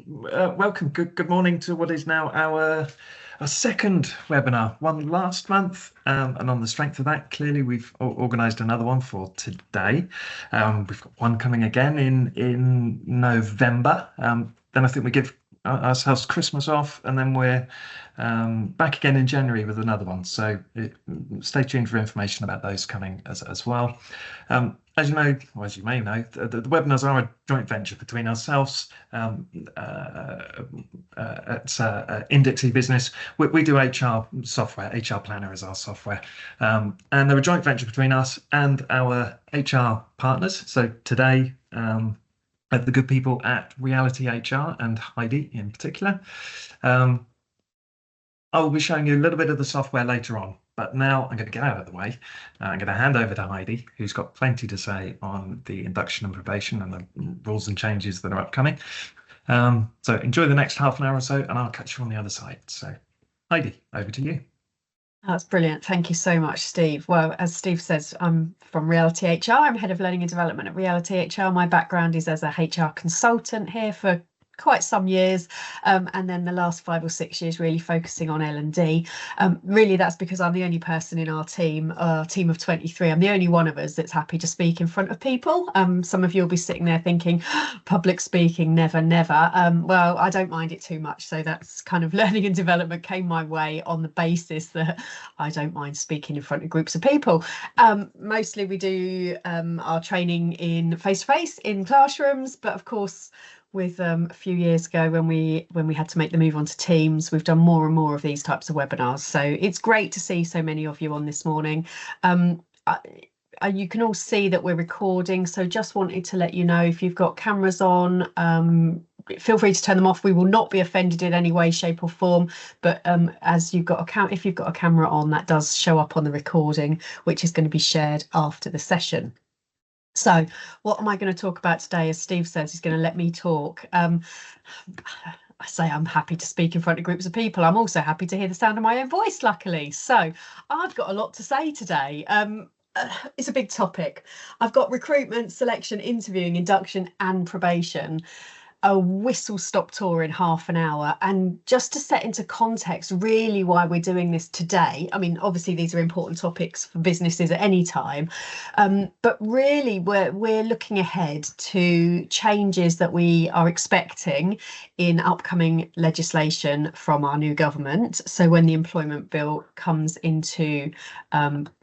Welcome. Good morning to what is now our second webinar. One last month, and on the strength of that, clearly we've organised another one for today. We've got one coming again in November. Then I think we give ourselves Christmas off, and then we're back again in January with another one. So stay tuned for information about those coming as well. As you know, or as you may know, the webinars are a joint venture between ourselves at Index eBusiness. We do HR software. HR Planner is our software, and they're a joint venture between us and our HR partners. So today, the good people at Reality HR and Heidi in particular. I will be showing you a little bit of the software later on, but now I'm going to get out of the way. I'm going to hand over to Heidi, who's got plenty to say on the induction and probation and the rules and changes that are upcoming. So enjoy the next half an hour or so, and I'll catch you on the other side. So Heidi, over to you. That's brilliant. Thank you so much, Steve. Well, as Steve says, I'm from Reality HR. I'm head of learning and development at Reality HR. My background is as a HR consultant here for quite some years, and then the last 5 or 6 years really focusing on L&D. Really, that's because I'm the only person in our team of 23. I'm the only one of us that's happy to speak in front of people. Some of you will be sitting there thinking, public speaking, never. Well, I don't mind it too much. So that's kind of learning and development came my way on the basis that I don't mind speaking in front of groups of people. Mostly we do our training in face-to-face in classrooms, but of course, with a few years ago when we had to make the move onto Teams, we've done more and more of these types of webinars. So it's great to see so many of you on this morning. You can all see that we're recording, so just wanted to let you know if you've got cameras on, feel free to turn them off. We will not be offended in any way, shape or form, but if you've got a camera on, that does show up on the recording, which is going to be shared after the session. So what am I going to talk about today? As Steve says, he's going to let me talk. I say I'm happy to speak in front of groups of people. I'm also happy to hear the sound of my own voice, luckily. So I've got a lot to say today. It's a big topic. I've got recruitment, selection, interviewing, induction and probation. A whistle-stop tour in half an hour. And just to set into context really why we're doing this today, I mean, obviously these are important topics for businesses at any time, but really we're looking ahead to changes that we are expecting in upcoming legislation from our new government. So when the employment bill comes into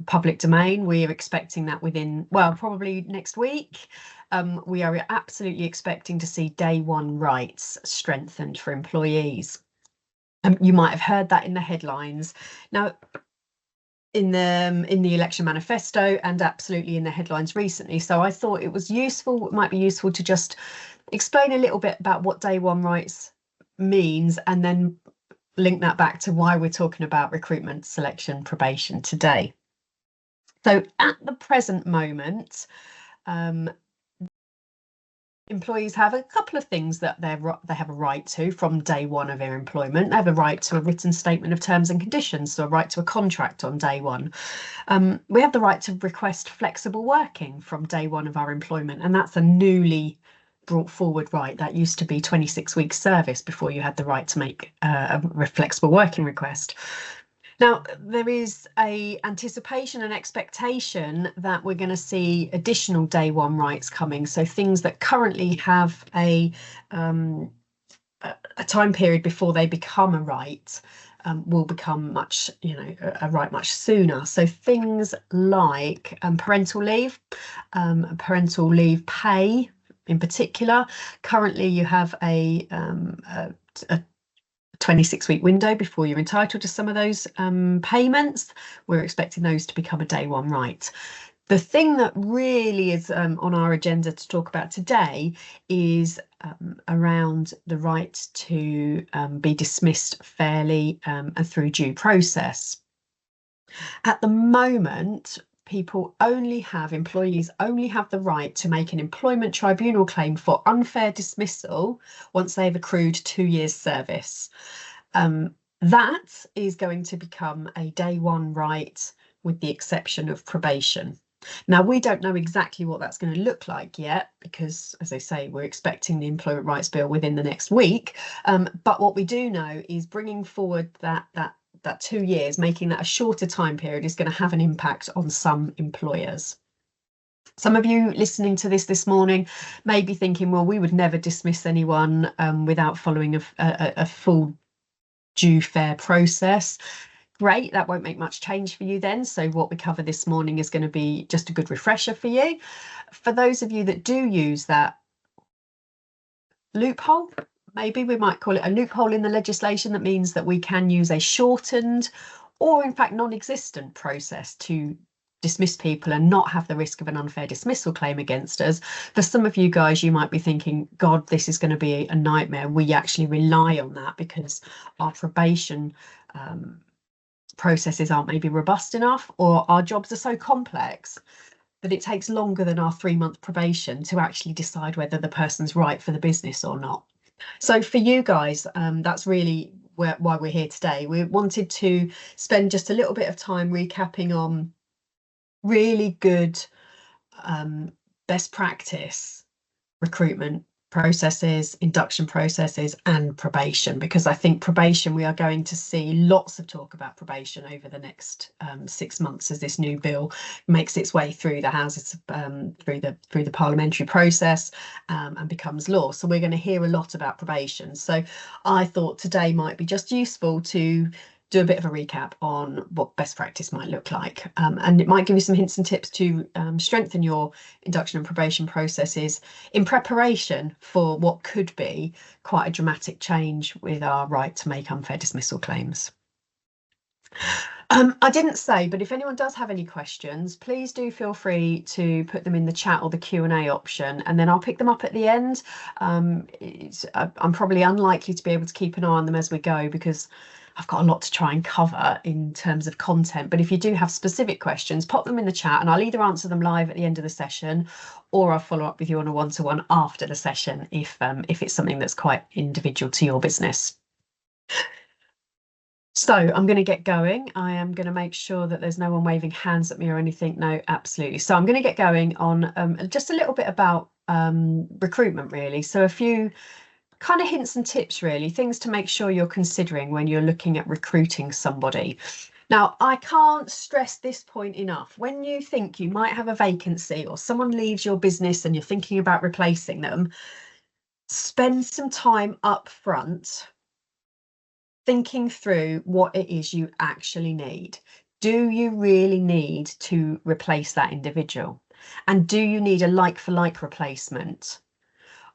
public domain, we are expecting that within, well, probably next week. We are absolutely expecting to see day one rights strengthened for employees. You might have heard that in the headlines. Now, in the election manifesto and absolutely in the headlines recently. So I thought it might be useful to just explain a little bit about what day one rights means and then link that back to why we're talking about recruitment, selection, probation today. So at the present moment, employees have a couple of things that they have a right to from day one of their employment. They have a right to a written statement of terms and conditions, so a right to a contract on day one. We have the right to request flexible working from day one of our employment, and that's a newly brought forward right. That used to be 26 weeks service before you had the right to make a flexible working request. Now, there is a anticipation and expectation that we're going to see additional day one rights coming. So things that currently have a time period before they become a right will become a right much sooner. So things like parental leave pay in particular. Currently, you have a 26-week window before you're entitled to some of those payments. We're expecting those to become a day one right. The thing that really is on our agenda to talk about today is around the right to be dismissed fairly and through due process. At the moment, employees only have the right to make an employment tribunal claim for unfair dismissal once they've accrued 2 years service. That is going to become a day one right with the exception of probation. Now, we don't know exactly what that's going to look like yet, because, as I say, we're expecting the Employment Rights Bill within the next week. But what we do know is bringing forward that 2 years, making that a shorter time period, is going to have an impact on some employers. Some of you listening to this morning may be thinking, well, we would never dismiss anyone without following a full due fair process. Great, that won't make much change for you then. So what we cover this morning is going to be just a good refresher for you. For those of you that do use that loophole, maybe we might call it a loophole in the legislation, that means that we can use a shortened or in fact non-existent process to dismiss people and not have the risk of an unfair dismissal claim against us. For some of you guys, you might be thinking, God, this is going to be a nightmare. We actually rely on that because our probation processes aren't maybe robust enough, or our jobs are so complex that it takes longer than our 3-month probation to actually decide whether the person's right for the business or not. So for you guys, that's really why we're here today. We wanted to spend just a little bit of time recapping on really good best practice recruitment processes, induction processes, and probation, because I think probation, we are going to see lots of talk about probation over the next 6 months as this new bill makes its way through the houses, through the parliamentary process, and becomes law. So we're going to hear a lot about probation. So I thought today might be just useful to do a bit of a recap on what best practice might look like, and it might give you some hints and tips to strengthen your induction and probation processes in preparation for what could be quite a dramatic change with our right to make unfair dismissal claims. I didn't say, but if anyone does have any questions, please do feel free to put them in the chat or the Q&A option, and then I'll pick them up at the end. I'm probably unlikely to be able to keep an eye on them as we go, because I've got a lot to try and cover in terms of content. But if you do have specific questions, pop them in the chat and I'll either answer them live at the end of the session, or I'll follow up with you on a one-to-one after the session if it's something that's quite individual to your business. So I'm going to get going. I am going to make sure that there's no one waving hands at me or anything. No, absolutely. So I'm going to get going on just a little bit about recruitment, really. So a few kind of hints and tips, really, things to make sure you're considering when you're looking at recruiting somebody. Now, I can't stress this point enough. When you think you might have a vacancy or someone leaves your business and you're thinking about replacing them, spend some time up front thinking through what it is you actually need. Do you really need to replace that individual? And do you need a like-for-like replacement?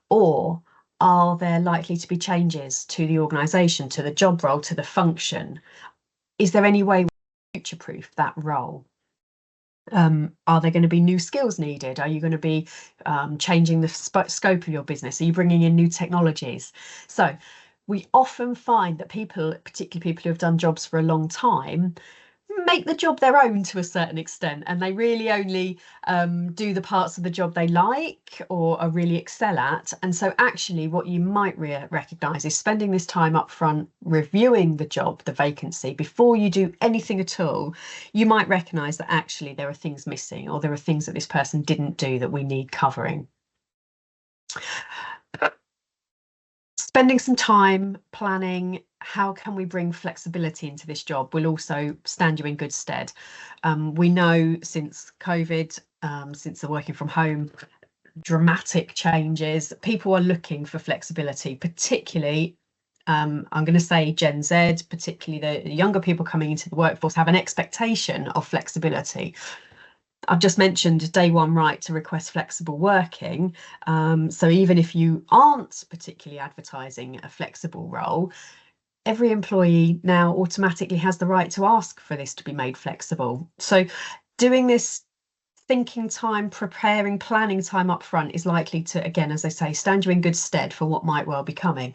Or are there likely to be changes to the organisation, to the job role, to the function? Is there any way to future-proof that role? Are there going to be new skills needed? Are you going to be changing the scope of your business? Are you bringing in new technologies? So we often find that people, particularly people who have done jobs for a long time, make the job their own to a certain extent, and they really only do the parts of the job they like or really excel at. And so actually what you might recognise is spending this time up front reviewing the job, the vacancy, before you do anything at all. You might recognise that actually there are things missing, or there are things that this person didn't do that we need covering. Spending some time planning how can we bring flexibility into this job will also stand you in good stead. We know since COVID, since the working from home, dramatic changes, people are looking for flexibility, particularly I'm going to say Gen Z, particularly the younger people coming into the workforce, have an expectation of flexibility. I've just mentioned day one right to request flexible working. So even if you aren't particularly advertising a flexible role, every employee now automatically has the right to ask for this to be made flexible. So doing this thinking time, preparing, planning time up front is likely to, again, as I say, stand you in good stead for what might well be coming.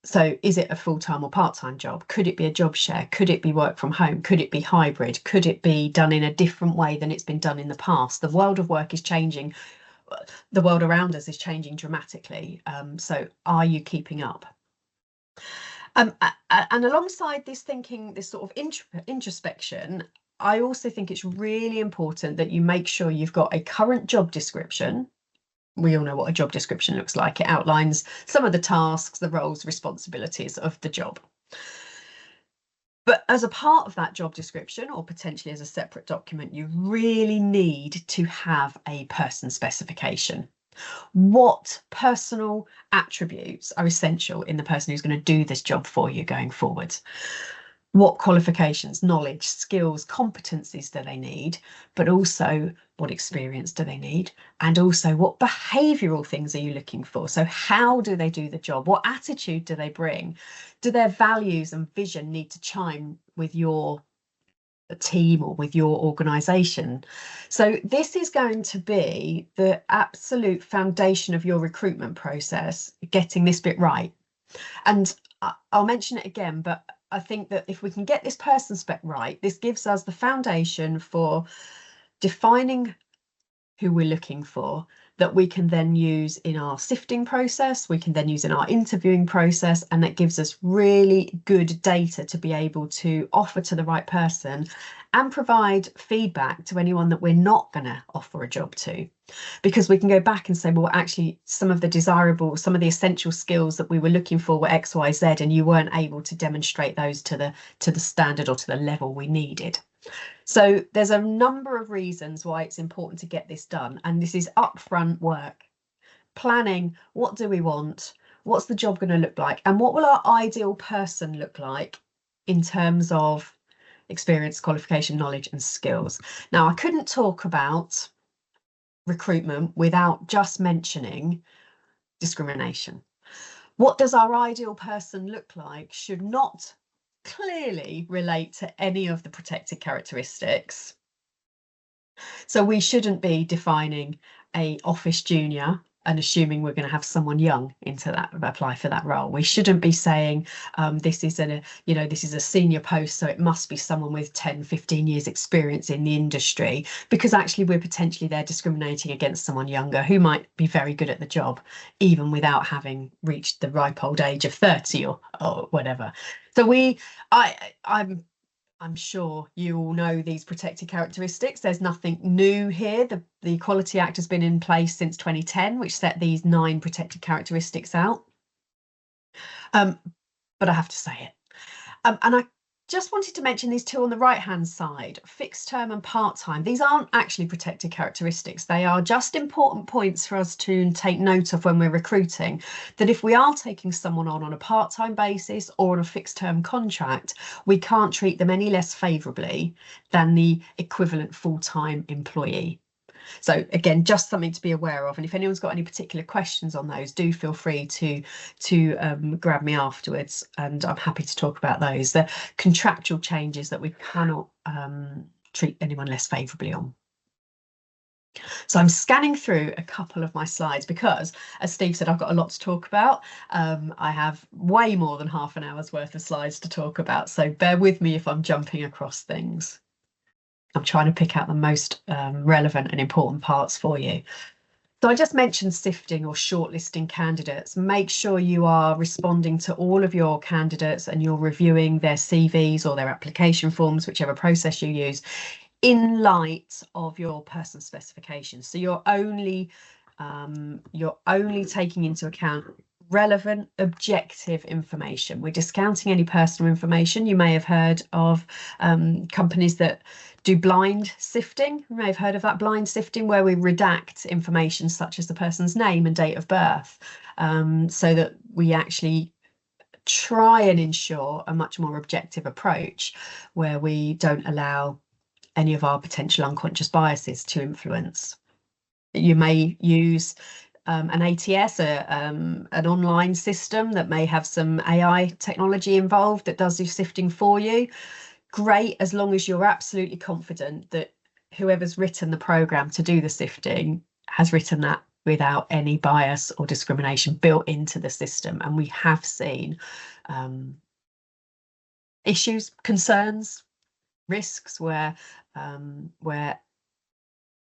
So is it a full-time or part-time job? Could it be a job share? Could it be work from home? Could it be hybrid? Could it be done in a different way than it's been done in the past? The world of work is changing. The world around us is changing dramatically. So are you keeping up? And alongside this thinking, this sort of introspection, I also think it's really important that you make sure you've got a current job description. We all know what a job description looks like. It outlines some of the tasks, the roles, responsibilities of the job. But as a part of that job description, or potentially as a separate document, you really need to have a person specification. What personal attributes are essential in the person who's going to do this job for you going forward? What qualifications, knowledge, skills, competencies do they need, but also what experience do they need? And also what behavioural things are you looking for? So how do they do the job? What attitude do they bring? Do their values and vision need to chime with your team or with your organisation? So this is going to be the absolute foundation of your recruitment process, getting this bit right. And I'll mention it again, but I think that if we can get this person spec right, this gives us the foundation for defining who we're looking for, that we can then use in our sifting process, we can then use in our interviewing process, and that gives us really good data to be able to offer to the right person and provide feedback to anyone that we're not going to offer a job to. Because we can go back and say, well, actually, some of the desirable, some of the essential skills that we were looking for were X, Y, Z, and you weren't able to demonstrate those to the standard or to the level we needed. So there's a number of reasons why it's important to get this done. And this is upfront work. Planning, what do we want? What's the job going to look like? And what will our ideal person look like in terms of experience, qualification, knowledge and skills? Now, I couldn't talk about recruitment without just mentioning discrimination. What does our ideal person look like should not clearly relate to any of the protected characteristics. So we shouldn't be defining a office junior and assuming we're going to have someone young into that, apply for that role. We shouldn't be saying this is this is a senior post, so it must be someone with 10, 15 years experience in the industry, because actually we're potentially there discriminating against someone younger who might be very good at the job, even without having reached the ripe old age of 30 or whatever. So I'm sure you all know these protected characteristics. There's nothing new here. The Equality Act has been in place since 2010, which set these 9 protected characteristics out. But I have to say it. And I just wanted to mention these 2 on the right-hand side, fixed term and part-time. These aren't actually protected characteristics. They are just important points for us to take note of when we're recruiting, that if we are taking someone on a part-time basis or on a fixed term contract, we can't treat them any less favourably than the equivalent full-time employee. So again, just something to be aware of. And if anyone's got any particular questions on those, do feel free to grab me afterwards, and I'm happy to talk about those. They're contractual changes that we cannot treat anyone less favourably on. So I'm scanning through a couple of my slides because, as Steve said, I've got a lot to talk about. I have way more than half an hour's worth of slides to talk about, so bear with me if I'm jumping across things. I'm trying to pick out the most relevant and important parts for you. So I just mentioned sifting or shortlisting candidates. Make sure you are responding to all of your candidates and you're reviewing their CVs or their application forms, whichever process you use, in light of your person specifications. So you're only taking into account relevant, objective information. We're discounting any personal information. You may have heard of companies that do blind sifting. You may have heard of that, blind sifting, where we redact information such as the person's name and date of birth, so that we actually try and ensure a much more objective approach where we don't allow any of our potential unconscious biases to influence. You may use an ATS, an online system that may have some AI technology involved that does your sifting for you. Great, as long as you're absolutely confident that whoever's written the program to do the sifting has written that without any bias or discrimination built into the system. And we have seen issues, concerns, risks where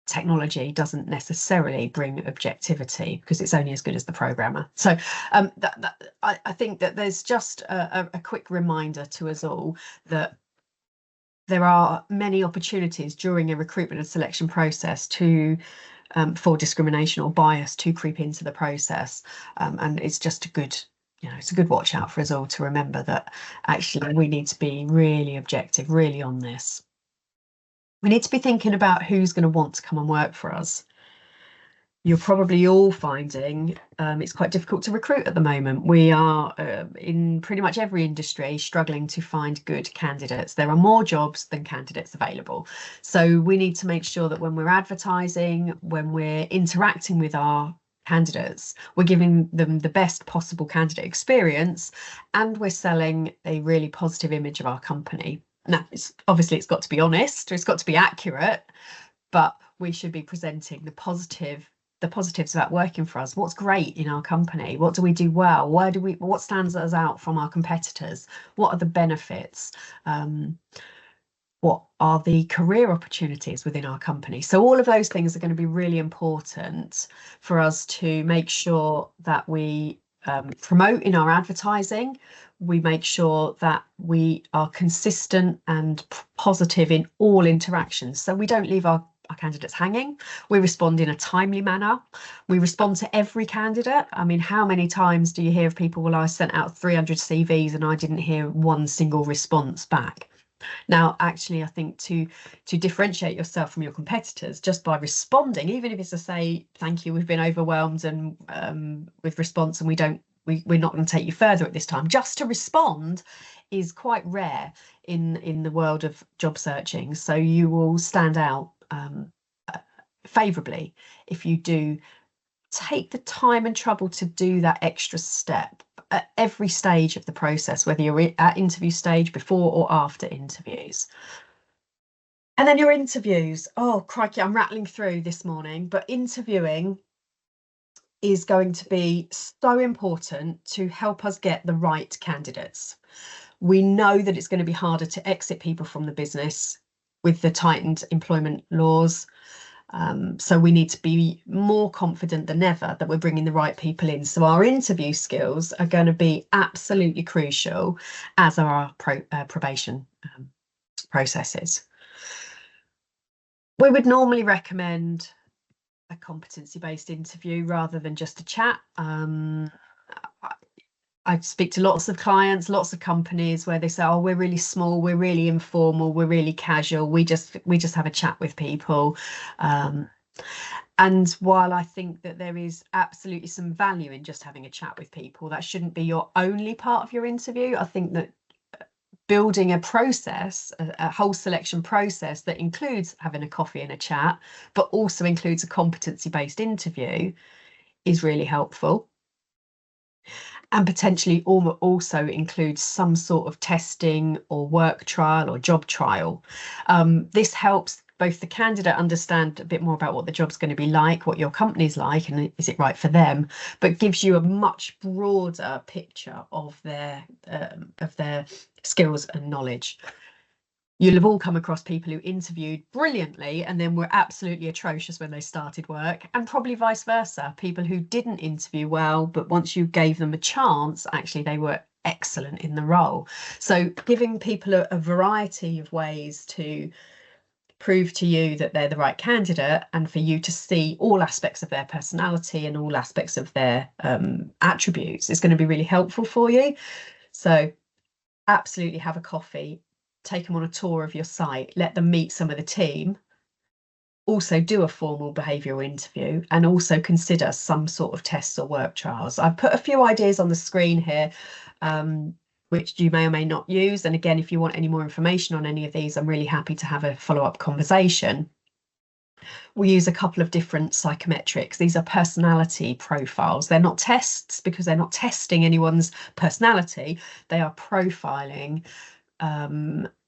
technology doesn't necessarily bring objectivity because it's only as good as the programmer. So I think that there's just a quick reminder to us all that there are many opportunities during a recruitment and selection process to for discrimination or bias to creep into the process, and it's just a good, it's a good watch out for us all to remember that actually we need to be really objective, really on this. We need to be thinking about who's going to want to come and work for us. You're probably all finding it's quite difficult to recruit at the moment. We are in pretty much every industry struggling to find good candidates. There are more jobs than candidates available. So we need to make sure that when we're advertising, when we're interacting with our candidates, we're giving them the best possible candidate experience, and we're selling a really positive image of our company. Now, obviously it's got to be honest, it's got to be accurate, but we should be presenting the positives about working for us. What's great in our company? What do we do well? What stands us out from our competitors? What are the benefits? What are the career opportunities within our company? So all of those things are going to be really important for us to make sure that we promote in our advertising. We make sure that we are consistent and positive in all interactions, so we don't leave our candidates hanging. We respond in a timely manner. We respond to every candidate. I mean, how many times do you hear of people, well, I sent out 300 CVs and I didn't hear one single response back? Now, actually, I think to differentiate yourself from your competitors just by responding, even if it's to say, thank you, we've been overwhelmed and with response, and we're not going to take you further at this time, just to respond is quite rare in the world of job searching. So you will stand out favourably if you do take the time and trouble to do that extra step at every stage of the process, whether you're at interview stage, before or after interviews. And then your interviews, oh crikey, I'm rattling through this morning, but interviewing is going to be so important to help us get the right candidates. We know that it's going to be harder to exit people from the business with the tightened employment laws. So we need to be more confident than ever that we're bringing the right people in. So our interview skills are going to be absolutely crucial, as are our probation processes. We would normally recommend a competency-based interview rather than just a chat. I speak to lots of clients, lots of companies where they say, oh, we're really small, we're really informal, we're really casual, we just have a chat with people. And while I think that there is absolutely some value in just having a chat with people, that shouldn't be your only part of your interview. I think that building a process, a whole selection process that includes having a coffee and a chat, but also includes a competency-based interview, is really helpful. And potentially also includes some sort of testing or work trial or job trial. This helps both the candidate understand a bit more about what the job's going to be like, what your company's like, and is it right for them, but gives you a much broader picture of their skills and knowledge. You'll have all come across people who interviewed brilliantly and then were absolutely atrocious when they started work, and probably vice versa. People who didn't interview well, but once you gave them a chance, actually they were excellent in the role. So giving people a variety of ways to prove to you that they're the right candidate, and for you to see all aspects of their personality and all aspects of their attributes, is going to be really helpful for you. So absolutely have a coffee, take them on a tour of your site, let them meet some of the team, also do a formal behavioural interview, and also consider some sort of tests or work trials. I've put a few ideas on the screen here, which you may or may not use. And again, if you want any more information on any of these, I'm really happy to have a follow-up conversation. We use a couple of different psychometrics. These are personality profiles. They're not tests because they're not testing anyone's personality. They are profiling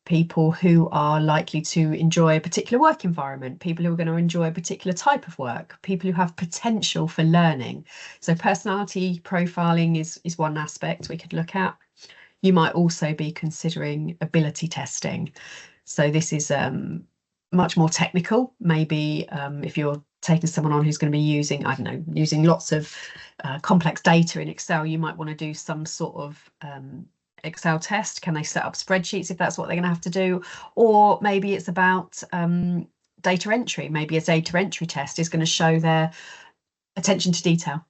people who are likely to enjoy a particular work environment, people who are going to enjoy a particular type of work, people who have potential for learning. So personality profiling is one aspect we could look at. You might also be considering ability testing. So this is much more technical. Maybe if you're taking someone on who's going to be using, I don't know, using lots of complex data in Excel, you might want to do some sort of Excel test? Can they set up spreadsheets if that's what they're going to have to do? Or maybe it's about data entry. Maybe a data entry test is going to show their attention to detail,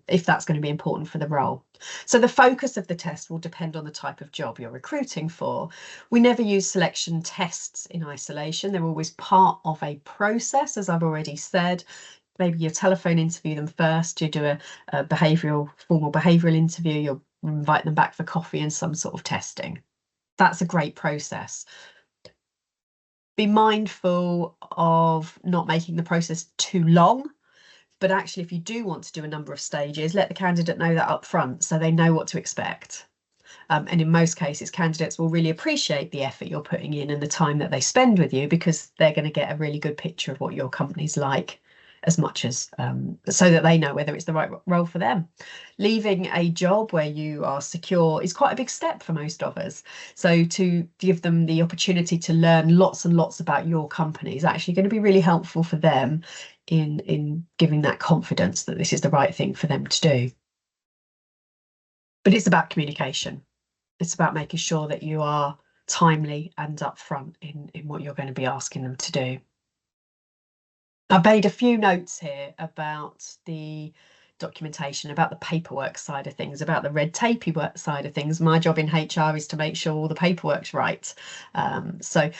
if that's going to be important for the role. So the focus of the test will depend on the type of job you're recruiting for. We never use selection tests in isolation. They're always part of a process, as I've already said. Maybe you telephone interview them first, you do a formal behavioural interview, you'll invite them back for coffee and some sort of testing. That's a great process. Be mindful of not making the process too long. But actually, if you do want to do a number of stages, let the candidate know that up front so they know what to expect. And in most cases, candidates will really appreciate the effort you're putting in and the time that they spend with you, because they're going to get a really good picture of what your company's like, as much as so that they know whether it's the right role for them. Leaving a job where you are secure is quite a big step for most of us. So to give them the opportunity to learn lots and lots about your company is actually going to be really helpful for them in giving that confidence that this is the right thing for them to do. But it's about communication. It's about making sure that you are timely and upfront in what you're going to be asking them to do. I've made a few notes here about the documentation, about the paperwork side of things, about the red tapey work side of things. My job in HR is to make sure all the paperwork's right. So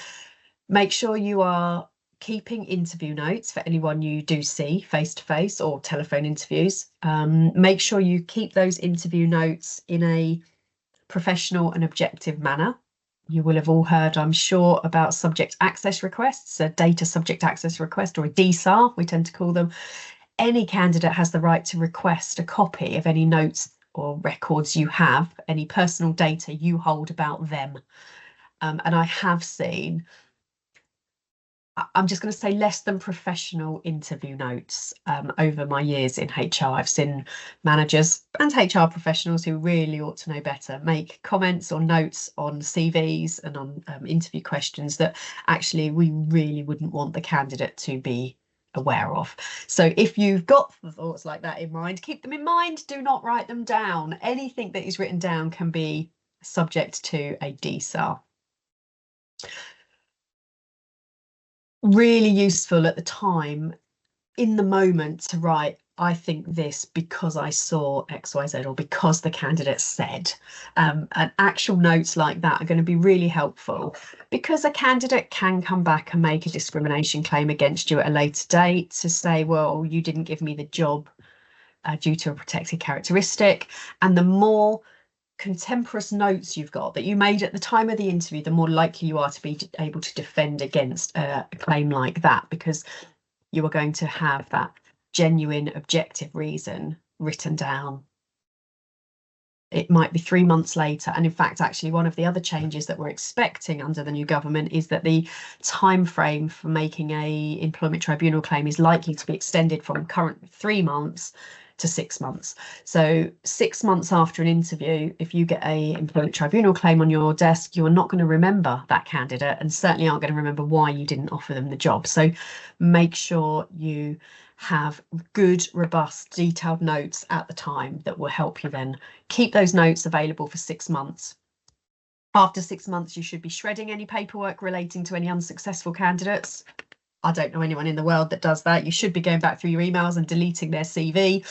make sure you are keeping interview notes for anyone you do see face-to-face or telephone interviews. Make sure you keep those interview notes in a professional and objective manner. You will have all heard, I'm sure, about subject access requests, a data subject access request, or a DSAR, we tend to call them. Any candidate has the right to request a copy of any notes or records you have, any personal data you hold about them. And I have seen, I'm just going to say, less than professional interview notes over my years in HR. I've seen managers and HR professionals who really ought to know better make comments or notes on CVs and on interview questions that actually we really wouldn't want the candidate to be aware of. So if you've got thoughts like that in mind, keep them in mind. Do not write them down. Anything that is written down can be subject to a DSAR. Really useful at the time, in the moment, to write, I think this because I saw XYZ, or because the candidate said. And actual notes like that are going to be really helpful, because a candidate can come back and make a discrimination claim against you at a later date to say, well, you didn't give me the job due to a protected characteristic. And the more contemporaneous notes you've got that you made at the time of the interview, the more likely you are to be able to defend against a claim like that, because you are going to have that genuine objective reason written down. It might be 3 months later, and in fact, actually, one of the other changes that we're expecting under the new government is that the time frame for making a employment tribunal claim is likely to be extended from current 3 months to 6 months. So 6 months after an interview, if you get a employment tribunal claim on your desk, you are not going to remember that candidate, and certainly aren't going to remember why you didn't offer them the job. So make sure you have good, robust, detailed notes at the time that will help you then keep those notes available for 6 months. After 6 months, you should be shredding any paperwork relating to any unsuccessful candidates. I don't know anyone in the world that does that. You should be going back through your emails and deleting their CV.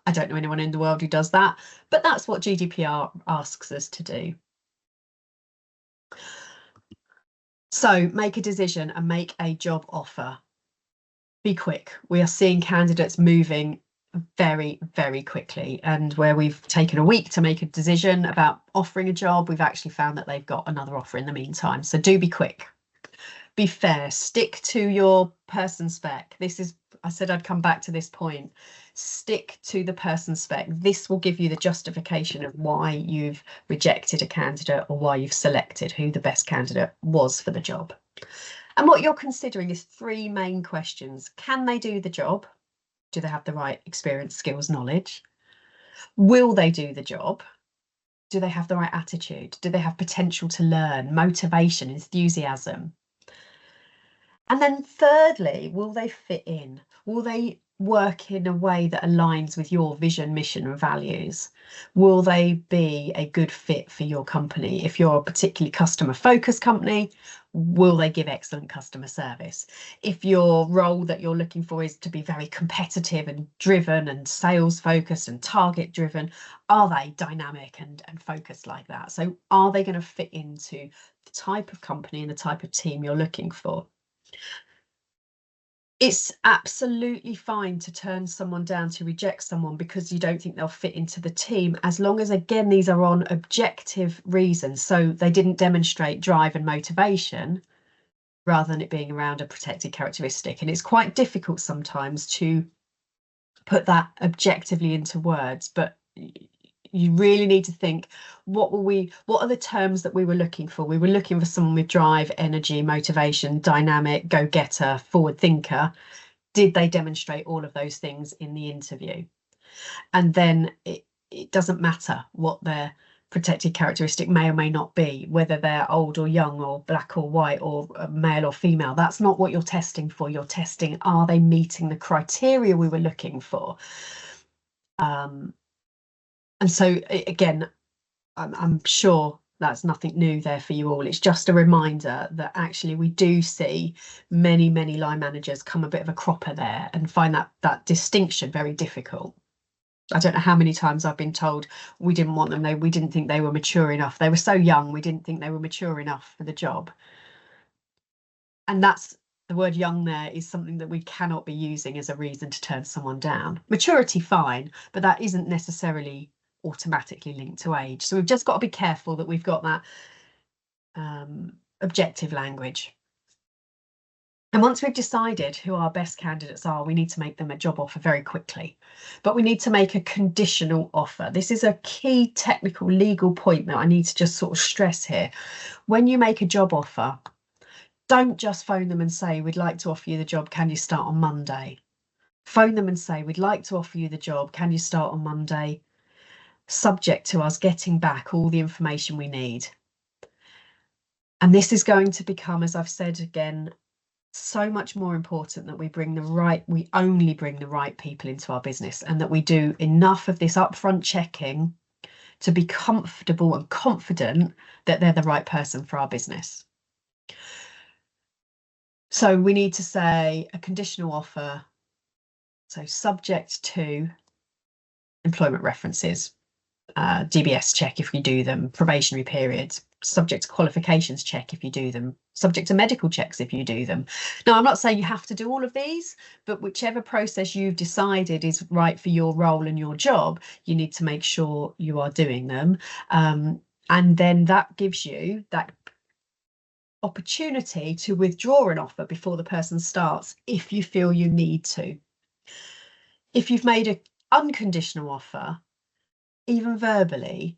I don't know anyone in the world who does that, but that's what GDPR asks us to do. So make a decision and make a job offer. Be quick. We are seeing candidates moving very, very quickly, and where we've taken a week to make a decision about offering a job, we've actually found that they've got another offer in the meantime. So do be quick. Be fair, stick to your person spec. This is, I said I'd come back to this point. Stick to the person spec. This will give you the justification of why you've rejected a candidate or why you've selected who the best candidate was for the job. And what you're considering is 3 main questions. Can they do the job? Do they have the right experience, skills, knowledge? Will they do the job? Do they have the right attitude? Do they have potential to learn, motivation, enthusiasm? And then thirdly, will they fit in? Will they work in a way that aligns with your vision, mission, and values? Will they be a good fit for your company? If you're a particularly customer focused company, will they give excellent customer service? If your role that you're looking for is to be very competitive and driven and sales focused and target driven, are they dynamic and focused like that? So are they going to fit into the type of company and the type of team you're looking for? It's absolutely fine to turn someone down, to reject someone because you don't think they'll fit into the team, as long as, again, these are on objective reasons. So they didn't demonstrate drive and motivation, rather than it being around a protected characteristic. And it's quite difficult sometimes to put that objectively into words, but you really need to think, what are the terms that we were looking for? We were looking for someone with drive, energy, motivation, dynamic, go-getter, forward thinker. Did they demonstrate all of those things in the interview? And then it doesn't matter what their protected characteristic may or may not be, whether they're old or young or black or white or male or female. That's not what you're testing for. You're testing, are they meeting the criteria we were looking for? And so, again, I'm sure that's nothing new there for you all. It's just a reminder that actually we do see many line managers come a bit of a cropper there and find that distinction very difficult. I don't know how many times I've been told we didn't want them, we didn't think they were mature enough. They were so young, we didn't think they were mature enough for the job. And that's the word young there is something that we cannot be using as a reason to turn someone down. Maturity, fine, but that isn't necessarily automatically linked to age. So we've just got to be careful that we've got that objective language. And once we've decided who our best candidates are, we need to make them a job offer very quickly. But we need to make a conditional offer. This is a key technical legal point that I need to just sort of stress here. When you make a job offer, don't just phone them and say, we'd like to offer you the job, can you start on Monday? Phone them and say, we'd like to offer you the job, can you start on Monday? Subject to us getting back all the information we need. And this is going to become, as I've said again, so much more important that we only bring the right people into our business, and that we do enough of this upfront checking to be comfortable and confident that they're the right person for our business. So we need to say a conditional offer, so subject to employment references, DBS check if you do them, probationary periods, subject to qualifications check if you do them, subject to medical checks if you do them. Now, I'm not saying you have to do all of these, but whichever process you've decided is right for your role and your job, you need to make sure you are doing them. And then that gives you that opportunity to withdraw an offer before the person starts if you feel you need to. If you've made an unconditional offer, even verbally,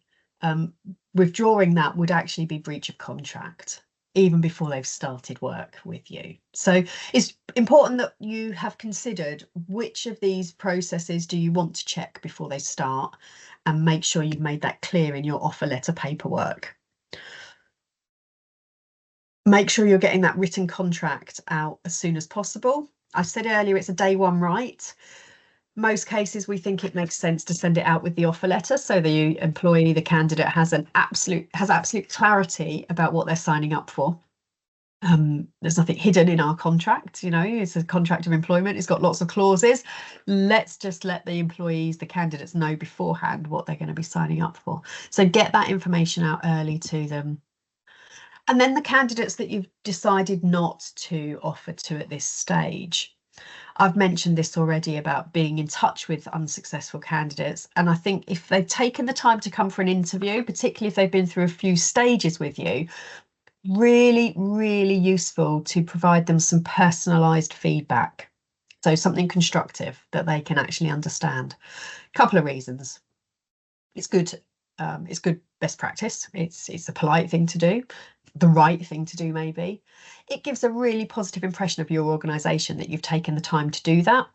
withdrawing that would actually be breach of contract even before they've started work with you. So it's important that you have considered which of these processes do you want to check before they start, and make sure you've made that clear in your offer letter paperwork. Make sure you're getting that written contract out as soon as possible. I said earlier, it's a day one right. Most cases, we think it makes sense to send it out with the offer letter, so the employee, the candidate, has absolute clarity about what they're signing up for. There's nothing hidden in our contract, it's a contract of employment, it's got lots of clauses. Let's just let the employees, the candidates, know beforehand what they're going to be signing up for. So get that information out early to them. And then the candidates that you've decided not to offer to at this stage. I've mentioned this already about being in touch with unsuccessful candidates. And I think if they've taken the time to come for an interview, particularly if they've been through a few stages with you, really, really useful to provide them some personalised feedback. So something constructive that they can actually understand. A couple of reasons. It's good best practice. It's a polite thing to do, the right thing to do maybe. It gives a really positive impression of your organisation that you've taken the time to do that.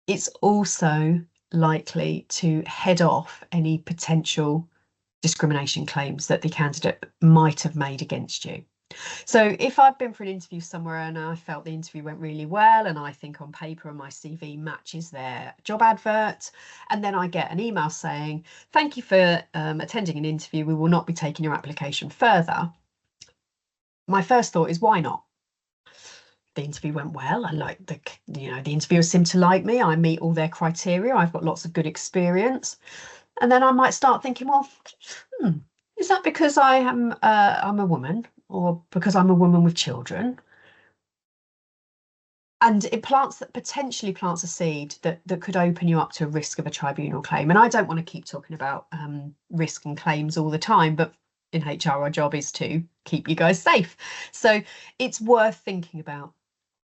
It's also likely to head off any potential discrimination claims that the candidate might have made against you. So if I've been for an interview somewhere and I felt the interview went really well, and I think on paper and my CV matches their job advert, and then I get an email saying, thank you for attending an interview, we will not be taking your application further. My first thought is, why not? The interview went well. I like the interviewers seem to like me. I meet all their criteria. I've got lots of good experience. And then I might start thinking, well, is that because I'm a woman, or because I'm a woman with children? And it potentially plants a seed that could open you up to a risk of a tribunal claim. And I don't want to keep talking about risk and claims all the time, but in HR, our job is to keep you guys safe. So it's worth thinking about.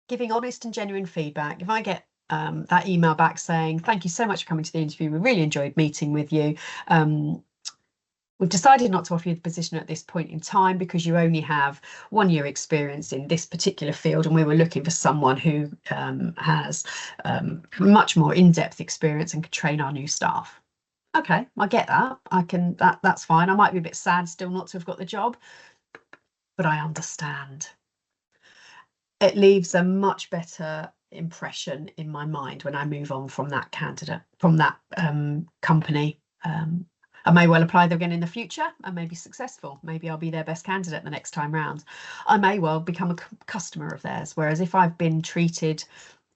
Giving honest and genuine feedback. If I get that email back saying, thank you so much for coming to the interview, we really enjoyed meeting with you. We've decided not to offer you the position at this point in time because you only have 1 year experience in this particular field, and we were looking for someone who has much more in-depth experience and could train our new staff. Okay, I get that. That's fine. I might be a bit sad still not to have got the job, but I understand. It leaves a much better impression in my mind when I move on from that candidate, from that company. I may well apply them again in the future and may be successful. Maybe I'll be their best candidate the next time round. I may well become a customer of theirs. Whereas if I've been treated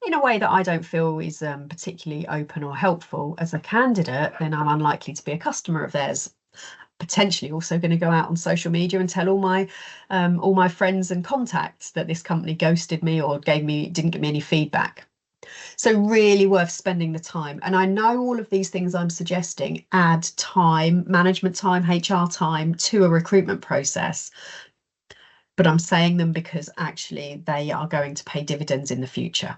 in a way that I don't feel is particularly open or helpful as a candidate, then I'm unlikely to be a customer of theirs. Potentially also going to go out on social media and tell all my friends and contacts that this company ghosted me or didn't give me any feedback. So really worth spending the time. And I know all of these things I'm suggesting add time, management time, HR time to a recruitment process, but I'm saying them because actually they are going to pay dividends in the future.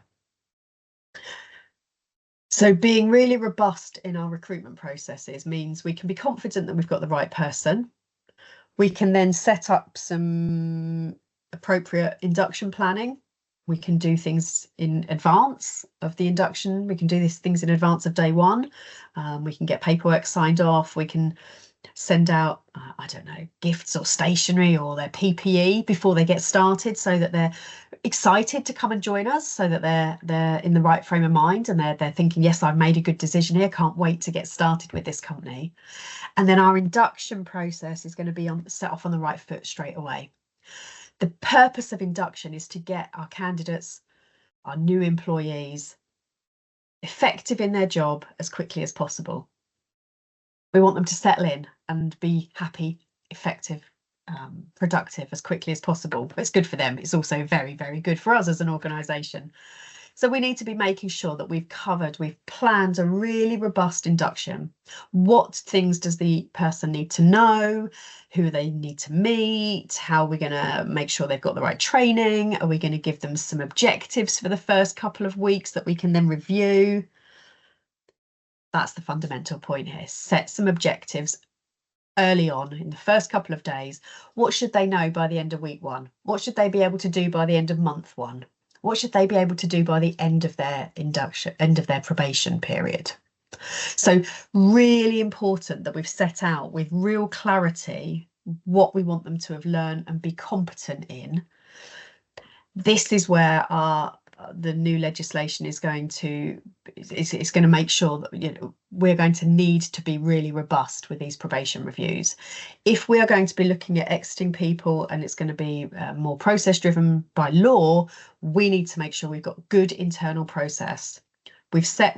So being really robust in our recruitment processes means we can be confident that we've got the right person. We can then set up some appropriate induction planning. We can do things in advance of the induction. We can do these things in advance of day one. We can get paperwork signed off. We can send out, I don't know, gifts or stationery or their PPE before they get started so that they're excited to come and join us, so that they're in the right frame of mind and they're thinking, yes, I've made a good decision here, can't wait to get started with this company. And then our induction process is going to be set off on the right foot straight away. The purpose of induction is to get our candidates, our new employees, effective in their job as quickly as possible. We want them to settle in and be happy, effective, productive as quickly as possible. It's good for them. It's also very, very good for us as an organisation. So we need to be making sure that we've planned a really robust induction. What things does the person need to know? Who they need to meet? How are we going to make sure they've got the right training? Are we going to give them some objectives for the first couple of weeks that we can then review? That's the fundamental point here. Set some objectives early on in the first couple of days. What should they know by the end of week 1? What should they be able to do by the end of month 1? What should they be able to do by the end of their probation period? So really important that we've set out with real clarity what we want them to have learned and be competent in. This is where the new legislation is going to make sure that we're going to need to be really robust with these probation reviews. If we are going to be looking at exiting people and it's going to be more process driven by law, we need to make sure we've got good internal process. We've set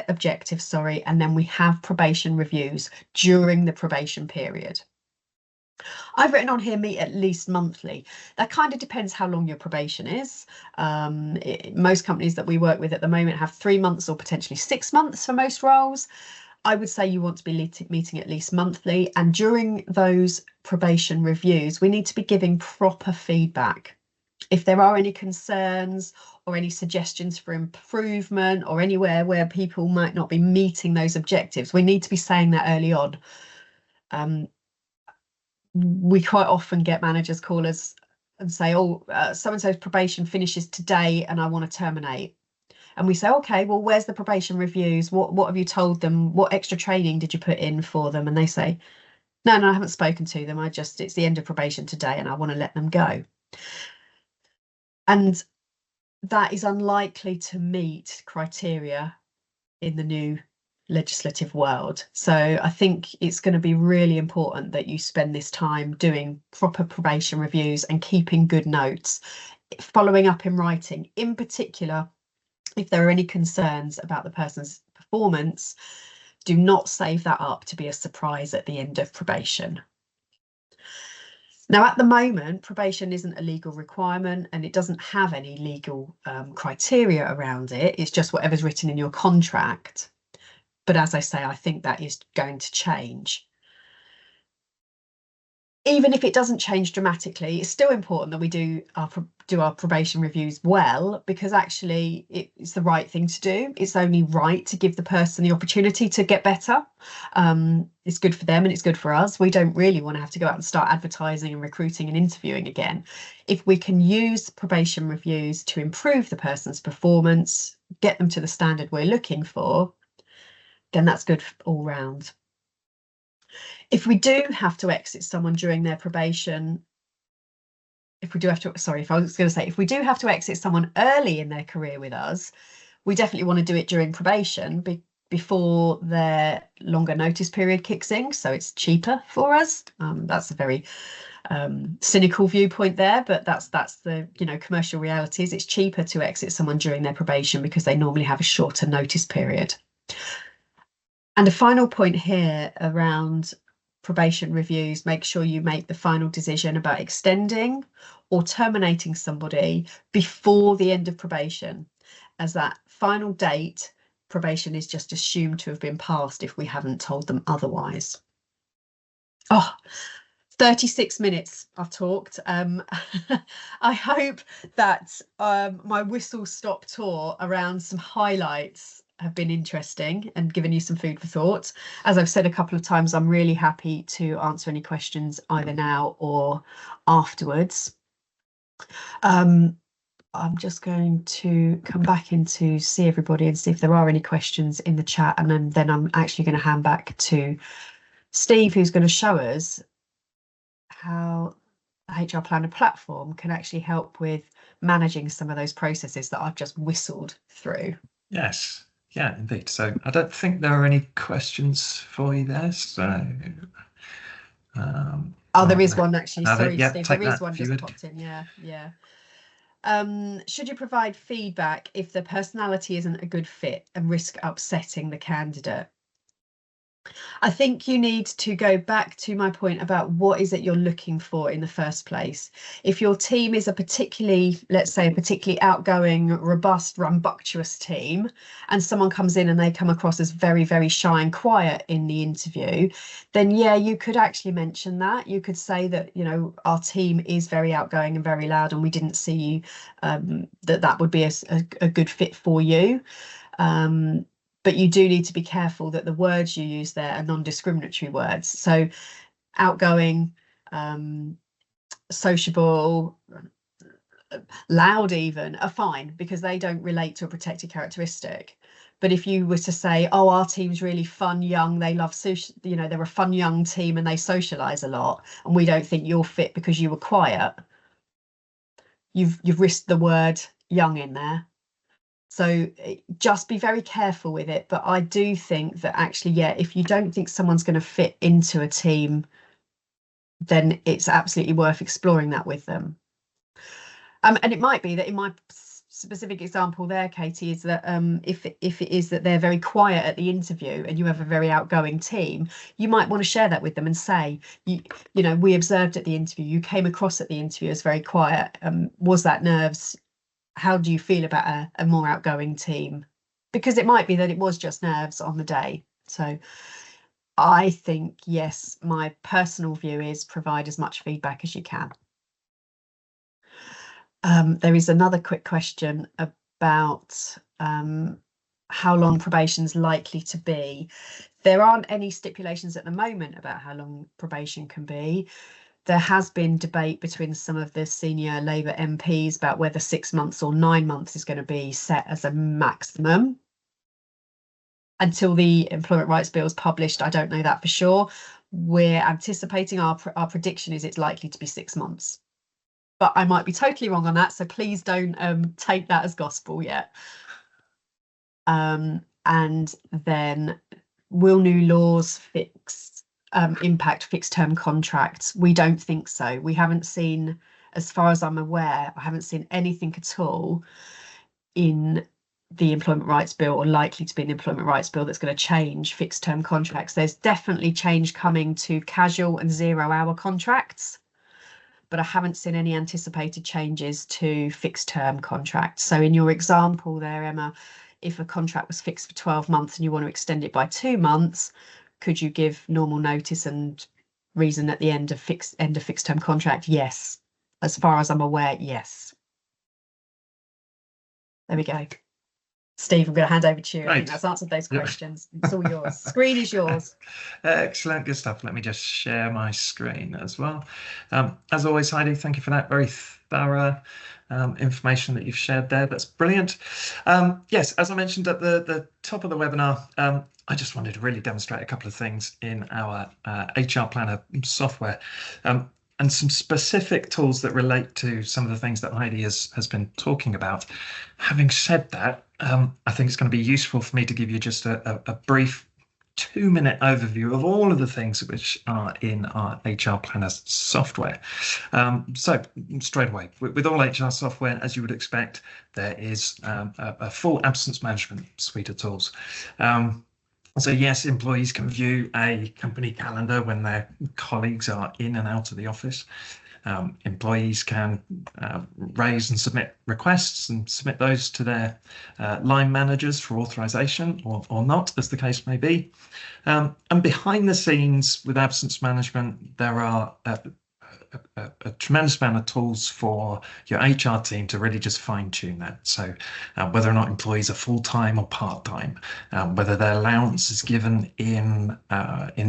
objectives, and then we have probation reviews during the probation period. I've written on here meet at least monthly. That kind of depends how long your probation is. Most companies that we work with at the moment have 3 months or potentially 6 months for most roles. I would say you want to be meeting at least monthly. And during those probation reviews, we need to be giving proper feedback. If there are any concerns or any suggestions for improvement or anywhere where people might not be meeting those objectives, we need to be saying that early on. We quite often get managers call us and say, oh, so-and-so's probation finishes today and I want to terminate. And we say, okay, well, where's the probation reviews? What have you told them? What extra training did you put in for them? And they say, No, I haven't spoken to them. It's the end of probation today and I want to let them go. And that is unlikely to meet criteria in the new legislative world. So I think it's going to be really important that you spend this time doing proper probation reviews and keeping good notes, following up in writing. In particular, if there are any concerns about the person's performance, do not save that up to be a surprise at the end of probation. Now, at the moment, probation isn't a legal requirement and it doesn't have any legal criteria around it. It's just whatever's written in your contract. But as I say, I think that is going to change. Even if it doesn't change dramatically, it's still important that we do our probation reviews well, because actually it's the right thing to do. It's only right to give the person the opportunity to get better. It's good for them and it's good for us. We don't really want to have to go out and start advertising and recruiting and interviewing again. If we can use probation reviews to improve the person's performance, get them to the standard we're looking for, then that's good all round. If we do have to exit someone during their probation, if we do have to exit someone early in their career with us, we definitely want to do it during probation before their longer notice period kicks in, so it's cheaper for us. That's a very cynical viewpoint there, but that's the commercial realities. It's cheaper to exit someone during their probation because they normally have a shorter notice period. And a final point here around probation reviews: make sure you make the final decision about extending or terminating somebody before the end of probation, as that final date, probation is just assumed to have been passed if we haven't told them otherwise. 36 minutes I've talked. I hope that my whistle-stop tour around some highlights have been interesting and given you some food for thought. As I've said a couple of times, I'm really happy to answer any questions either now or afterwards. I'm just going to come back in to see everybody and see if there are any questions in the chat, and then I'm actually going to hand back to Steve, who's going to show us how the HR Planner platform can actually help with managing some of those processes that I've just whistled through. Yes. Yeah, indeed. So I don't think there are any questions for you there. So, there is one actually. Sorry, yeah, Steve. There is one just popped in. Yeah. Should you provide feedback if the personality isn't a good fit and risk upsetting the candidate? I think you need to go back to my point about what is it you're looking for in the first place. If your team is let's say a particularly outgoing, robust, rambunctious team, and someone comes in and they come across as very, very shy and quiet in the interview, then yeah, you could actually mention that. You could say that, our team is very outgoing and very loud, and we didn't see that would be a good fit for you. But you do need to be careful that the words you use there are non-discriminatory words. So outgoing, sociable, loud even are fine because they don't relate to a protected characteristic. But if you were to say, oh, our team's really fun, young, they love social, they're a fun young team and they socialize a lot, and we don't think you're fit because you were quiet, you've risked the word young in there. So just be very careful with it. But I do think that actually, yeah, if you don't think someone's going to fit into a team, then it's absolutely worth exploring that with them. And it might be that in my specific example there, Katie, is that if it is that they're very quiet at the interview and you have a very outgoing team, you might want to share that with them and say, we observed at the interview, you came across at the interview as very quiet. Was that nerves? How do you feel about a more outgoing team? Because it might be that it was just nerves on the day. So I think, yes, my personal view is provide as much feedback as you can. There is another quick question about how long probation is likely to be. There aren't any stipulations at the moment about how long probation can be. There has been debate between some of the senior Labour MPs about whether 6 months or 9 months is going to be set as a maximum. Until the Employment Rights Bill is published, I don't know that for sure. we're anticipating our prediction is it's likely to be 6 months. But I might be totally wrong on that, so please don't take that as gospel yet. And then, will new laws impact fixed term contracts? We don't think so. We haven't seen, as far as I'm aware, I haven't seen anything at all in the Employment Rights Bill, or likely to be an Employment Rights Bill, that's going to change fixed term contracts. There's definitely change coming to casual and 0-hour contracts, but I haven't seen any anticipated changes to fixed term contracts. So in your example there, Emma, if a contract was fixed for 12 months and you want to extend it by 2 months, could you give normal notice and reason at the end of fixed term contract? Yes. As far as I'm aware, yes. There we go. Steve, I'm going to hand over to you. I think that's answered those questions. It's all yours. Screen is yours. Excellent, good stuff. Let me just share my screen as well. As always, Heidi, thank you for that very thorough information that you've shared there. That's brilliant. Yes, as I mentioned at the top of the webinar, I just wanted to really demonstrate a couple of things in our HR Planner software. And some specific tools that relate to some of the things that Heidi has been talking about. Having said that, I think it's going to be useful for me to give you just a brief 2-minute overview of all of the things which are in our HR Planner software. So straight away, with all HR software, as you would expect, there is a full absence management suite of tools. So yes, employees can view a company calendar when their colleagues are in and out of the office. Employees can raise and submit requests and submit those to their line managers for authorization or not, as the case may be. And behind the scenes with absence management, there are a tremendous amount of tools for your HR team to really just fine tune that. So whether or not employees are full-time or part-time, whether their allowance is given in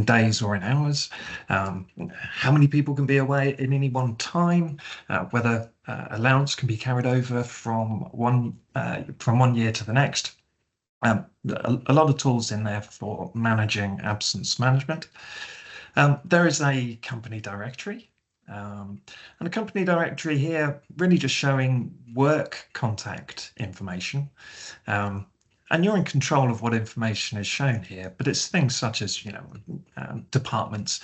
days or in hours, how many people can be away at any one time, whether allowance can be carried over from one year to the next. A lot of tools in there for managing absence management. There is a company directory. And a company directory here really just showing work contact information, and you're in control of what information is shown here, but it's things such as departments,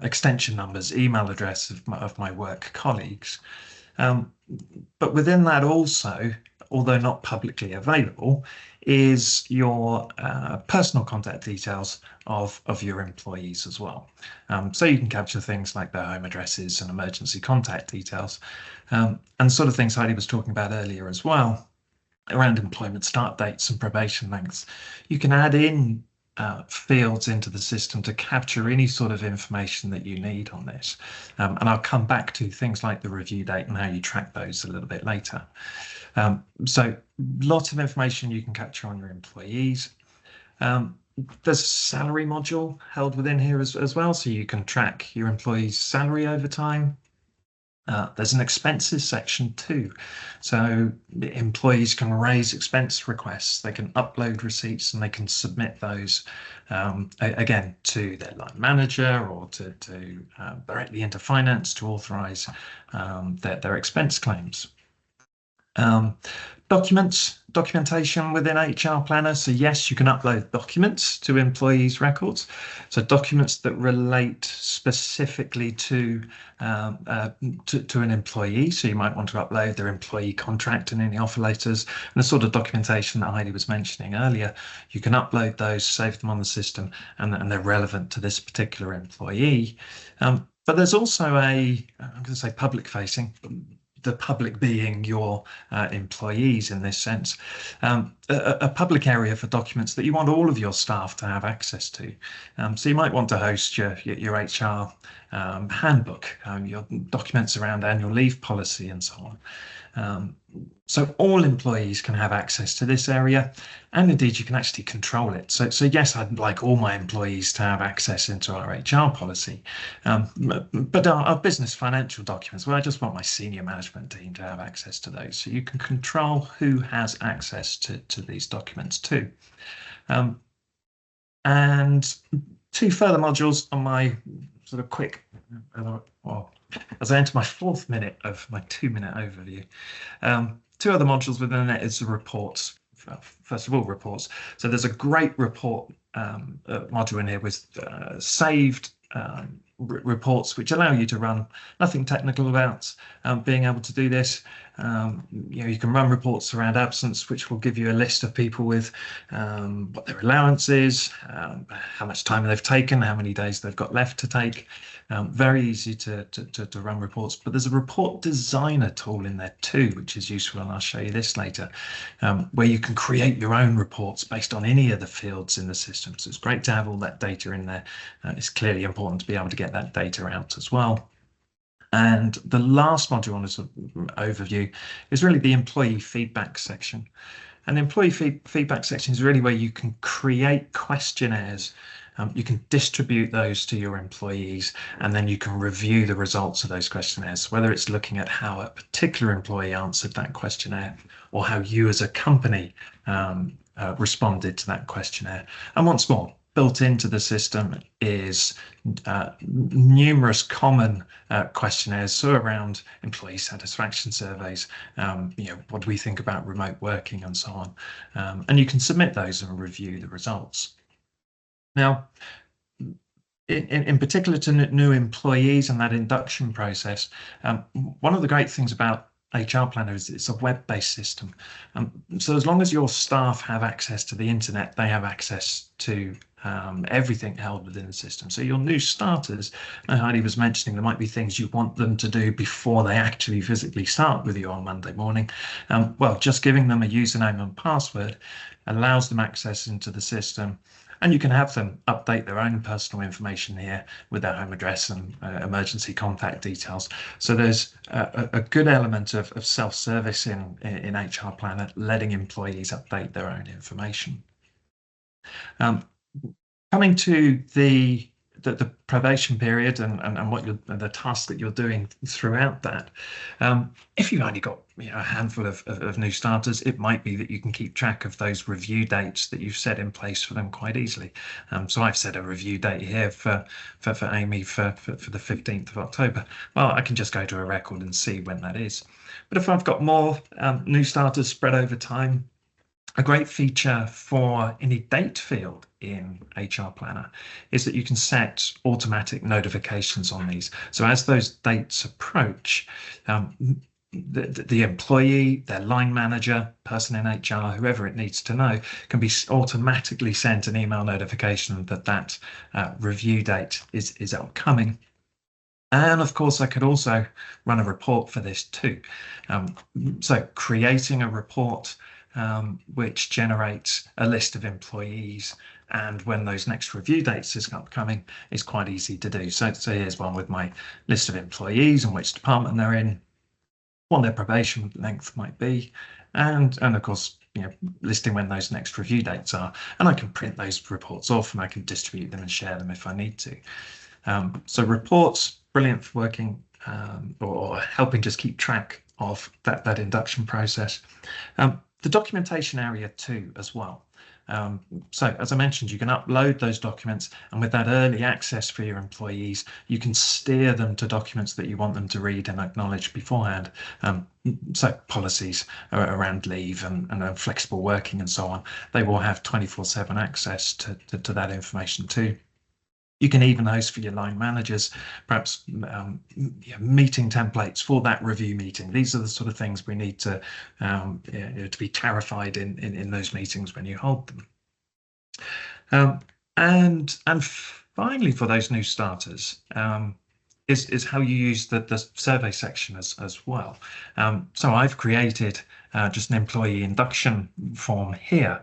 extension numbers, email address of my work colleagues, but within that also, although not publicly available, is your personal contact details of your employees as well. So you can capture things like their home addresses and emergency contact details, and sort of things Heidi was talking about earlier as well, around employment start dates and probation lengths. You can add in fields into the system to capture any sort of information that you need on this. And I'll come back to things like the review date and how you track those a little bit later. So lots of information you can capture on your employees. There's a salary module held within here as well, so you can track your employees' salary over time. There's an expenses section too. So employees can raise expense requests, they can upload receipts, and they can submit those again to their line manager or to directly into finance to authorize their expense claims. Documentation within HR Planner. So yes, you can upload documents to employees' records. So documents that relate specifically to an employee. So you might want to upload their employee contract and any offer letters and the sort of documentation that Heidi was mentioning earlier. You can upload those, save them on the system, and they're relevant to this particular employee. But there's also I'm going to say public facing, the public being your employees in this sense, a public area for documents that you want all of your staff to have access to. So you might want to host your HR handbook, your documents around annual leave policy and so on. So all employees can have access to this area, and indeed you can actually control it. So yes, I'd like all my employees to have access into our HR policy, but our business financial documents, well, I just want my senior management team to have access to those. So you can control who has access to these documents too. And two further modules on my sort of quick, well, as I enter my 4th minute of my 2-minute overview. Two other modules within it is the reports. First of all, reports. So there's a great report module in here with saved reports which allow you to run. Nothing technical about being able to do this. You can run reports around absence, which will give you a list of people with what their allowance is, how much time they've taken, how many days they've got left to take. Very easy to run reports, but there's a report designer tool in there too, which is useful, and I'll show you this later, where you can create your own reports based on any of the fields in the system. So it's great to have all that data in there. It's clearly important to be able to get that data out as well. And the last module on this overview is really the employee feedback section. And the employee feedback section is really where you can create questionnaires. You can distribute those to your employees, and then you can review the results of those questionnaires, whether it's looking at how a particular employee answered that questionnaire or how you as a company responded to that questionnaire. And once more, built into the system is numerous common questionnaires, so around employee satisfaction surveys, what do we think about remote working and so on. And you can submit those and review the results. Now, in particular to new employees and that induction process, one of the great things about HR Planner is it's a web-based system. So as long as your staff have access to the internet, they have access to everything held within the system. So your new starters, Heidi was mentioning, there might be things you want them to do before they actually physically start with you on Monday morning. Well, just giving them a username and password allows them access into the system. And you can have them update their own personal information here with their home address and emergency contact details. So there's a good element of self-service in HR Planner, letting employees update their own information. Coming to the probation period and what the tasks that you're doing throughout that. If you've only got a handful of new starters, it might be that you can keep track of those review dates that you've set in place for them quite easily. So I've set a review date here for Amy for the 15th of October. Well, I can just go to a record and see when that is. But if I've got more new starters spread over time, a great feature for any date field in HR Planner is that you can set automatic notifications on these. So as those dates approach, the employee, their line manager, person in HR, whoever it needs to know, can be automatically sent an email notification that review date is upcoming. And of course, I could also run a report for this too. So creating a report which generates a list of employees, and when those next review dates is upcoming is quite easy to do. So here's one with my list of employees and which department they're in, what their probation length might be, and of course, listing when those next review dates are. And I can print those reports off and I can distribute them and share them if I need to. So reports, brilliant for working or helping just keep track of that induction process. The documentation area too as well. So as I mentioned, you can upload those documents, and with that early access for your employees, you can steer them to documents that you want them to read and acknowledge beforehand. So policies around leave and flexible working and so on, they will have 24/7 access to that information too. You can even host for your line managers, perhaps meeting templates for that review meeting. These are the sort of things we need to be clarified in those meetings when you hold them. And finally, for those new starters, is how you use the survey section as well. So I've created just an employee induction form here,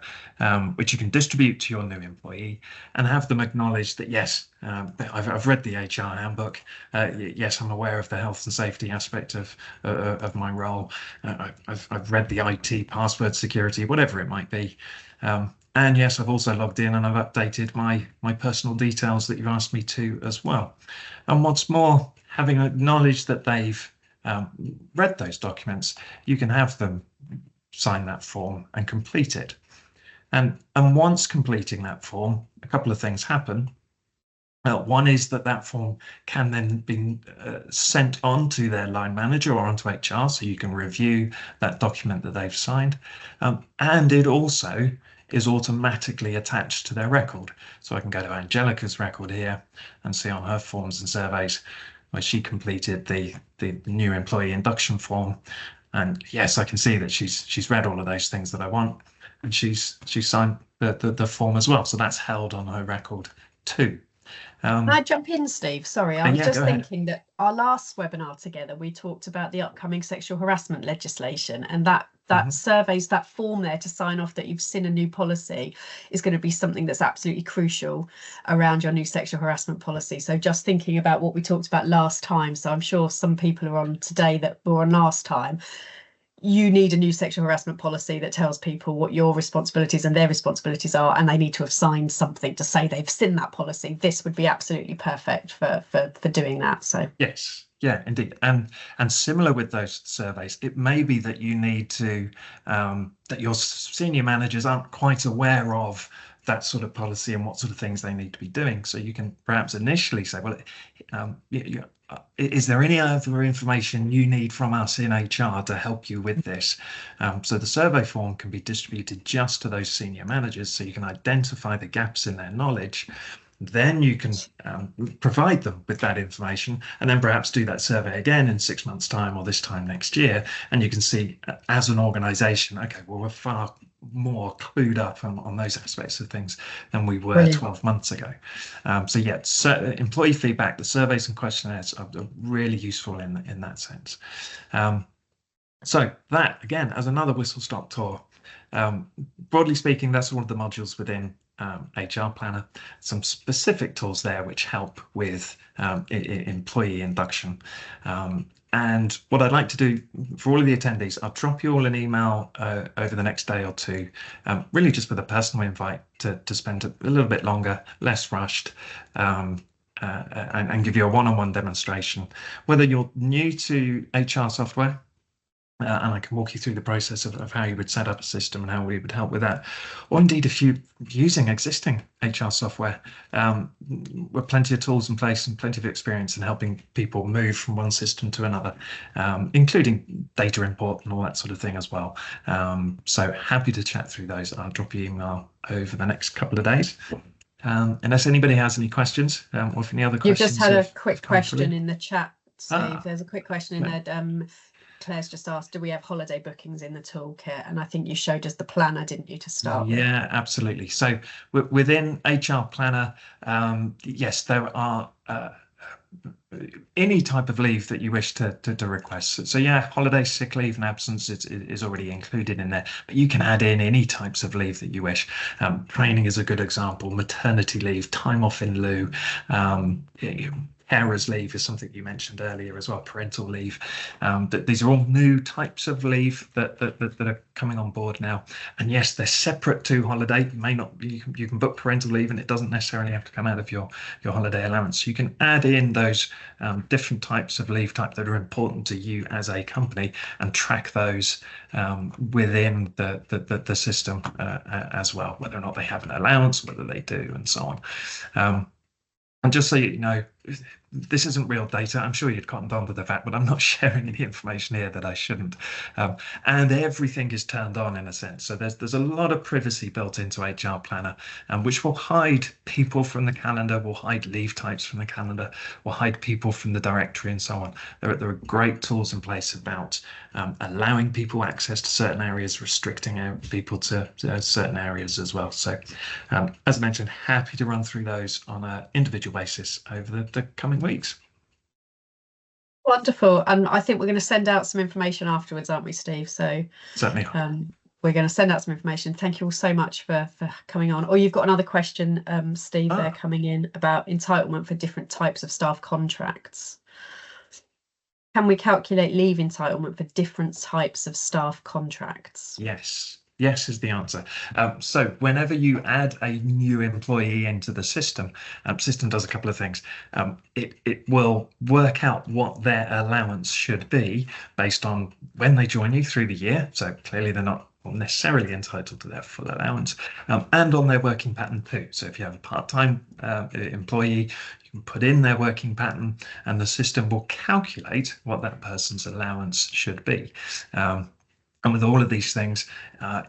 which you can distribute to your new employee and have them acknowledge that, yes, I've read the HR handbook. Yes, I'm aware of the health and safety aspect of my role. I've read the IT password security, whatever it might be. And yes, I've also logged in and I've updated my personal details that you've asked me to as well. And what's more, having acknowledged that they've read those documents, you can have them sign that form and complete it. And once completing that form, a couple of things happen. One is that form can then be sent on to their line manager or onto HR, so you can review that document that they've signed. And it also is automatically attached to their record. So I can go to Angelica's record here and see on her forms and surveys where she completed the new employee induction form. And yes, I can see that she's read all of those things that I want, and she's signed the form as well. So that's held on her record too. Can I jump in, Steve? Sorry, I was Yeah, just go ahead. thinking that our last webinar together, we talked about the upcoming sexual harassment legislation, and that surveys, that form there to sign off that you've seen a new policy is going to be something that's absolutely crucial around your new sexual harassment policy. So just thinking about what we talked about last time, so I'm sure some people are on today that were on last time. You need a new sexual harassment policy that tells people what your responsibilities and their responsibilities are, and they need to have signed something to say they've seen that policy. This would be absolutely perfect for doing that. So Yes, yeah, indeed. And similar with those surveys, it may be that you need to that your senior managers aren't quite aware of that sort of policy and what sort of things they need to be doing. So you can perhaps initially say, well, is there any other information you need from us in HR to help you with this? So the survey form can be distributed just to those senior managers, so you can identify the gaps in their knowledge. Then you can provide them with that information, and then perhaps do that survey again in 6 months' time or this time next year. And you can see as an organization, okay, well, we're far more clued up on those aspects of things than we were Brilliant. 12 months ago. So yeah, employee feedback, the surveys and questionnaires are really useful in that sense. So that, again, as another whistle-stop tour, broadly speaking, that's all of the modules within HR Planner. Some specific tools there which help with employee induction. And what I'd like to do for all of the attendees, I'll drop you all an email over the next day or two, really just with a personal invite to spend a little bit longer, less rushed, and give you a one-on-one demonstration. Whether you're new to HR software, and I can walk you through the process of how you would set up a system and how we would help with that. Or indeed, if you're using existing HR software, with plenty of tools in place and plenty of experience in helping people move from one system to another, including data import and all that sort of thing as well. So happy to chat through those. I'll drop you an email over the next couple of days. Unless anybody has any questions, or if any other questions. You've just had a quick question in the chat, Steve. There's a quick question in there. Claire's just asked, do we have holiday bookings in the toolkit? And I think you showed us the planner, didn't you, to start with? Yeah, absolutely. So within HR Planner, yes, there are any type of leave that you wish to request. So yeah, holiday, sick leave and absence is already included in there, but you can add in any types of leave that you wish. Training is a good example, maternity leave, time off in lieu, carers leave is something you mentioned earlier as well, parental leave. These are all new types of leave that are coming on board now. And yes, they're separate to holiday. You can book parental leave and it doesn't necessarily have to come out of your holiday allowance. You can add in those different types of leave type that are important to you as a company and track those within the system as well, whether or not they have an allowance, whether they do, and so on. And just so you know, this isn't real data. I'm sure you'd cottoned on to the fact, but I'm not sharing any information here that I shouldn't. And everything is turned on in a sense. So there's a lot of privacy built into HR Planner, which will hide people from the calendar, will hide leave types from the calendar, will hide people from the directory and so on. There are great tools in place about allowing people access to certain areas, restricting people to certain areas as well. So as I mentioned, happy to run through those on an individual basis over the coming weeks. Wonderful. And I think we're going to send out some information afterwards, aren't we, Steve? So certainly we're going to send out some information. Thank you all so much for coming on. Or you've got another question, Steve, there coming in about entitlement for different types of staff contracts. Can we calculate leave entitlement for different types of staff contracts? Yes. Yes is the answer. So whenever you add a new employee into the system, system does a couple of things. It will work out what their allowance should be based on when they join you through the year. So clearly they're not or necessarily entitled to their full allowance, and on their working pattern too. So if you have a part-time employee, you can put in their working pattern and the system will calculate what that person's allowance should be. And with all of these things,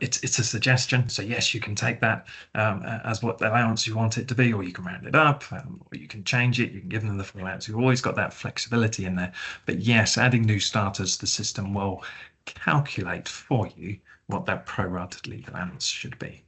it's a suggestion. So yes, you can take that as what allowance you want it to be, or you can round it up, or you can change it. You can give them the full allowance. You've always got that flexibility in there. But yes, adding new starters, the system will calculate for you what that prorated leave allowance should be.